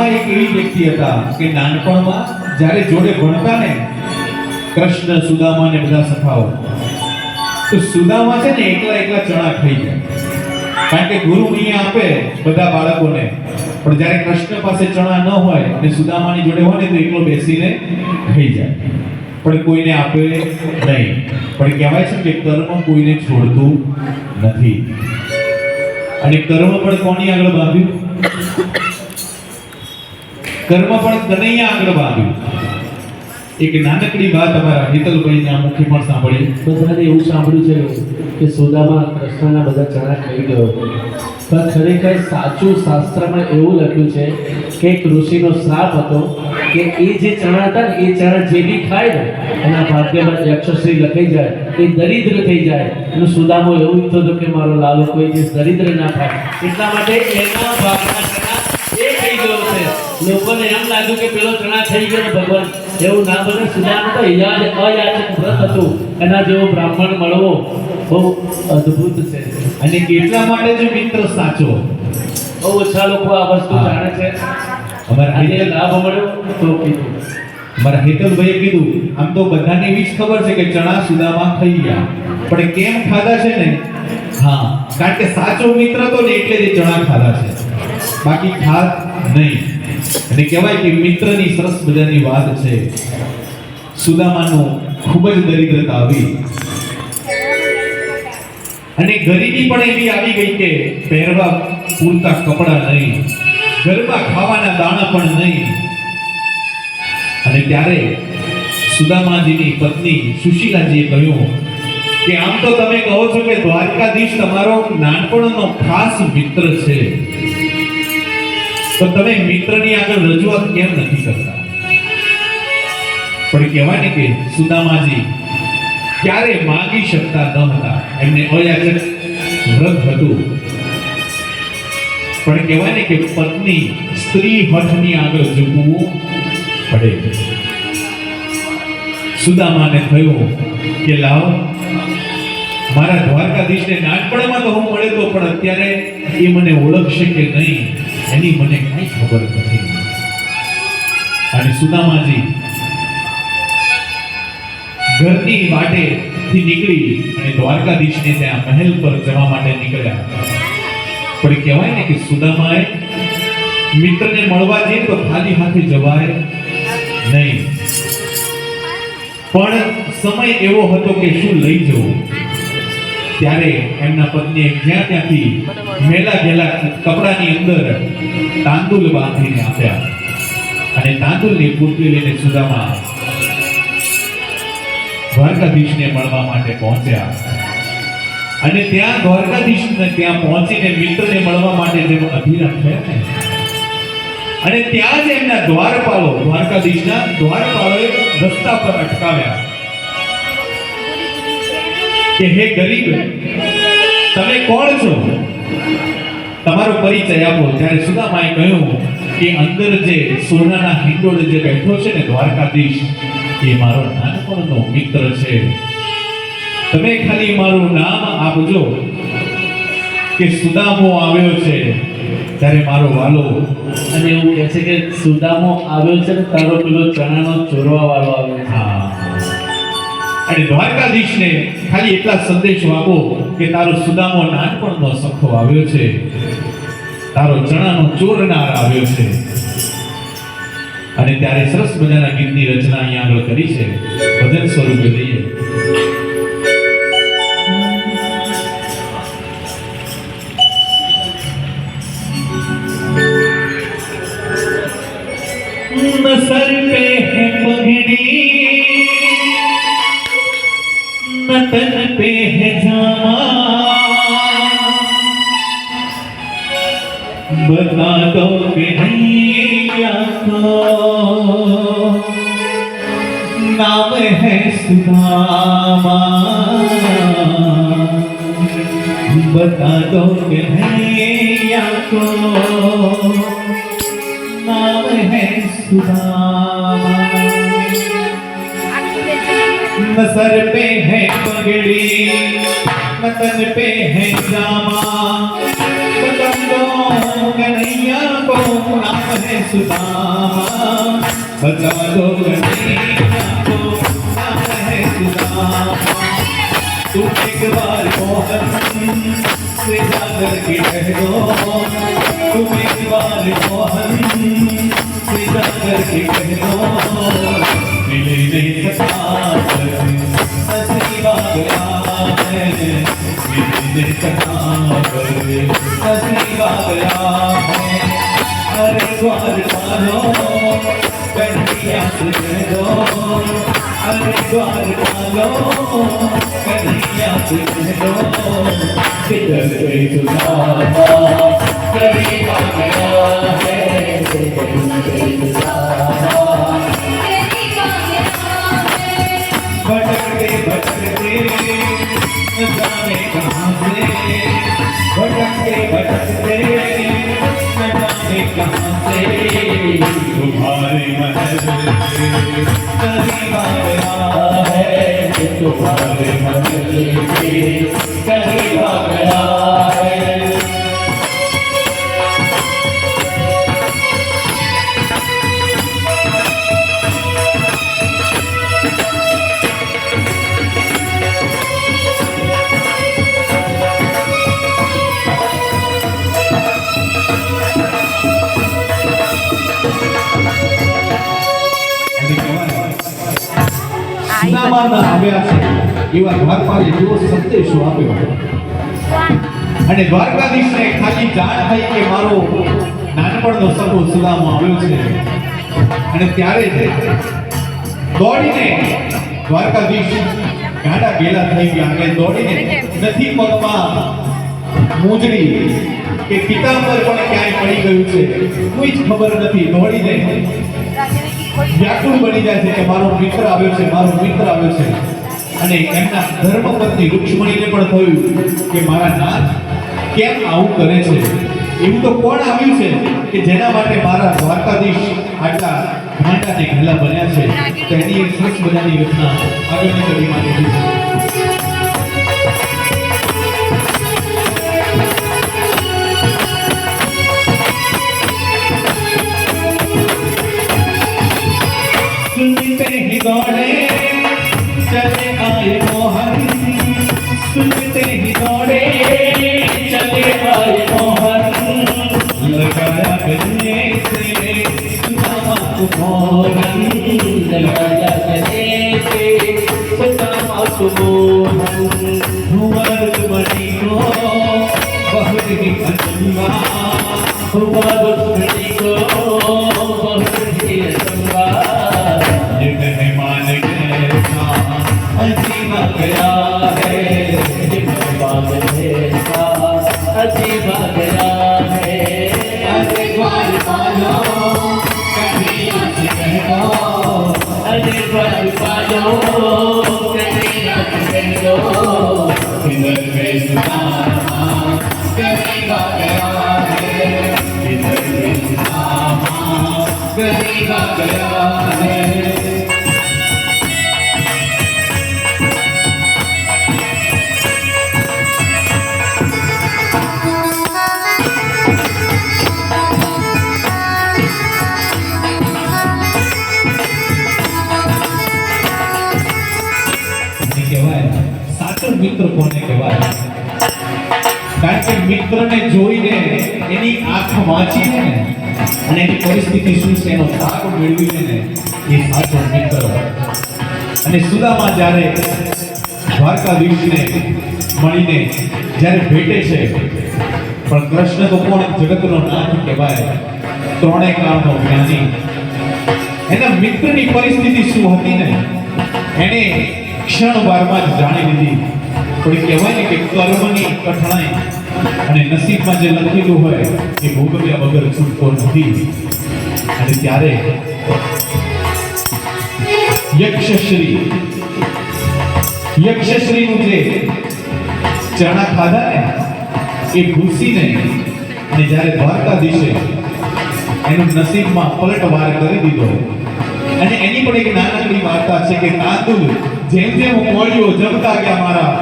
સુદામા એક એવી વ્યક્તિ હતા કે નાનપણમાં જ્યારે જોડે ભણતા ને કૃષ્ણ સુદામા ને બધા સખાઓ, તો સુદામા છે ને એકલા ચણા ખાઈ જાય, કારણ કે ગુરુ અહીંયા આપે બધા બાળકોને, પણ જ્યારે કૃષ્ણ પાસે ચણા ન હોય અને સુદામાની જોડે હોય ને તો એકલો બેસીને ખાઈ જાય, પણ કોઈને આપે નહીં. પણ કહેવાય છે કે કર્મ કોઈને છોડતું નથી. અને કર્મ પણ કોની આગળ બાંધ્યું? કર્મ પણ કનૈયા આગળ બાંધ્યું. એક નાનકડી વાત અમારા હિતલભાઈના મુખે પણ સાંભળી. બધાને એવું સાંભળ્યું છે કે સુદામા કૃષ્ણના બધા ચણા ખાઈ ગયો, પણ ખરેખર સાચું શાસ્ત્રમાં એવું લખ્યું છે કે એક ઋષિનો શ્રાપ હતો કે એ જે ચણા હતા ને એ ચણા જે બી ખાય ને એના ભાગ્યમાં યક્ષશ્રી લખાઈ જાય, એ દરિદ્ર થઈ જાય. એનું સુદામો એવું ઈચ્છતો હતો કે મારો લાલો કોઈ દિવસ દરિદ્ર ના થાય, એટલા માટે એના ભાગના ચણા એ ખાઈ ગયો છે. લોકોને એમ લાગ્યું કે પેલો ચણા થઈ ગયો ને ભગવાન, એવું ના બને. સુદામા તો અયાચક વ્રત હતું, એના જેવો બ્રાહ્મણ મળવો બહુ અદ્ભુત છે. અને એટલા માટે જ મિત્ર સાચો. બહુ ઓછા લોકો આ વસ્તુ જાણે છે. અમારા આજે લાભ મળ્યો તો કીધું. મારા હિતલભાઈએ કીધું, આમ તો બધાને એવી જ ખબર છે કે ચણા સુદામા ખાઈ ગયા, પણ કેમ ખાધા છે ને? હા, કારણ કે સાચો મિત્ર તો ને એટલે જ ચણા ખાધા છે, બાકી ખાધ નહીં. અને કહેવાય કે મિત્રની સરસ મજાની વાત છે. સુદામાનો ખૂબ જ દરિદ્રતા આવી અને ગરીબી પણ એવી આવી ગઈ કે પહેરવા પૂરતા કપડા નહીં, ઘરમાં ખાવાના દાણા પણ નહીં. અને ત્યારે સુદામાજીની પત્ની સુશીલાજીએ કહ્યું કે આમ તો તમે કહો છો કે દ્વારકાધીશ તમારો નાનપણનો ખાસ મિત્ર છે, તો તમે મિત્રની આગળ રજૂઆત કેમ નથી કરતા? પણ કહેવાય ને કે સુદામાજી ક્યારે માંગી શકતા ન હતા, એમને અયાચક વ્રત હતું. પણ કહેવાય ને કે પત્ની સ્ત્રી હઠની આગળ ઝૂકવું પડે. સુદામાને થયું કે લાવ, મારા દ્વારકાધીશને નાનપણમાં તો હું મળ્યો તો, પણ અત્યારે એ મને ઓળખશે કે નહીં એની મને કઈ ખબર નથી. અને સુદામાજી ઘરની વાટેથી નીકળી અને દ્વારકાધીશને ત્યાં મહેલ પર જવા માટે નીકળ્યા. પણ કહેવાય ને કે સુદામાએ મિત્રને મળવા જઈએ તો ખાલી હાથે જવાય નહીં. પણ સમય એવો હતો કે શું લઈ જવું? ત્યારે એમના પત્નીએ જ્યાં ત્યાંથી મેલા ગયેલા કપડાની અંદર તાંદુલ બાંધીને આપ્યા અને તાંદુલની પૂર્તિ લઈને સુદામા દ્વારકાધીશને મળવા માટે પહોંચ્યા. અને ત્યાં દ્વારકાધીશને ત્યાં પહોંચીને મિત્રને મળવા માટે જેમ અધીરા થયા ને, અને ત્યાં જ એમના દ્વારપાલો, દ્વારકાધીશના દ્વારપાલોએ રસ્તા પર અટકાવ્યા કે હે ગરીબ, તમે કોણ છો? તમારો પરિચય આપો. ત્યારે સુદામાએ કહ્યું કે અંદર જે સોનાના હિંડોળે જે બેઠો છે ને દ્વારકાધીશ, એ મારો નાનપણનો મિત્ર છે. તમે ખાલી મારું નામ આપજો કે સુદામો આવ્યો છે. ત્યારે મારો વાલો, અને એવું કહે છે કે સુદામો આવ્યો છે ને તારો પેલો ચણાનો ચોરવા વાળો આવ્યો છે. હા, અને દ્વારકાધીશને ખાલી એટલા સંદેશો આપો કે તારો સુદામો નાનપણનો સખો આવ્યો છે, તારો ચણાનો ચોરનાર આવ્યો છે. અને ત્યારે સરસ મજાના ગીતની રચના અહીંયા આગળ કરી છે, ભજન સ્વરૂપે લઈએ. न सर पे है पगड़ी, न तन पे है जामा, बता दो कि नैया को नाम है सुदामा, बता दो कि नैया को नाम है सुदामा। न सर पे है पगड़ी, न तन पे है जामा, बता दो कन्हैया को नाम है सुदामा बचा लो कन्हैया को, नाम है सुदामा। तुम एक बार मोहन से जाकर के कह दो, तुम एक बार मोहन से जाकर के कह दो, मिले नहीं सका असली बात है, मिले नहीं सका असली बात है। अरे द्वार पालो कन्हैया से कह दो, अरे द्वार पालो कन्हैया से कह दो, किधर गई सुदामा कभी आ गया है, किधर गई सुदामा भटकते भटकते न जाने कहाँ से, भटकते भटकते न जाने कहाँ से, तुम्हारे महल से करीब आ गया है, तुम्हारे महल से करीब आ गया है। સુદામાના આવ્યા છે એવા દ્વારપાલે જેવો સંદેશો આપ્યો અને દ્વારકાધીશને ખાલી જાણ થઈ કે મારો નાનપણનો સગો સુદામા આવ્યો છે અને ત્યારે જ દોડીને દ્વારકાધીશ ગાડા ગેલા થઈ ગયા અને દોડીને નથી પગમાં મૂંજડી કે પિતાંબર પણ ક્યાંય પડી ગયું છે કોઈ જ ખબર નથી, દોડીને વ્યાકુળ બની જાય છે કે મારો મિત્ર આવ્યો છે, મારો મિત્ર આવ્યો છે। અને એમના ધર્મપત્ની રૂક્ષ્મણીને પણ થયું કે મારા નાથ કેમ આવું કરે છે, એવું તો કોણ આવ્યું છે કે જેના માટે મારા દ્વારકાધીશ આટલા ગાંડા ને ઘેલા બન્યા છે। તો એની એક સરસ મજાની રચના આગળની કડીમાં લીધી છે। सुनते ही दौड़े चले आए मोहन, सुनते ही दौड़े चले आए मोहन, लगाया गले से सुदामा को मोहन, लगाया गले से सुदामा को मोहन, हुआ रुक्मणी को बहुत ही अचंबा, हुआ रुक्मणी को बहुत ही अचंबा, मेहमान कैसा अजीब गया है, मेहमान कैसा अजीब गया है। अरे द्वार पालो कन्हैया से कह दो, अरे द्वार पालो कन्हैया से कह दो, किधर गई सुदामा करीब आ गया है, किधर गई सुदामा करीब आ गया है। મિત્ર કોને કહેવાય? કારણ કે મિત્રને જોઈને એની આંખ વાંચીને અને એની પરિસ્થિતિ શું છે એનો ભાગ મેળવીને ને એ સાચો મિત્ર। અને સુદામા જ્યારે દ્વારકાધીશને મળીને જ્યારે ભેટે છે, પણ કૃષ્ણ તો કોણ જગતનો નાથ કહેવાય, ત્રણેય કાળનો જ્ઞાની, એના મિત્રની પરિસ્થિતિ શું હતી ને એને ક્ષણવારમાં જ જાણી લીધી। પણ કહેવાય ને કે કર્મની કઠણાઈ અને નસીબમાં જે લખેલું હોય એ ભોગવ્યા વગર છૂટતો નથી। અને ત્યારે યક્ષશ્રીનું જે ચણા ખાધા ને એ ભૂસીને અને જ્યારે દ્વારકાધીશે એનું નસીબમાં પલટવાર કરી દીધો। અને એની પણ એક નાનકડી વાર્તા છે કે કાંદુલ જેમ જેમ મોળીઓ જમતા ગયા મારા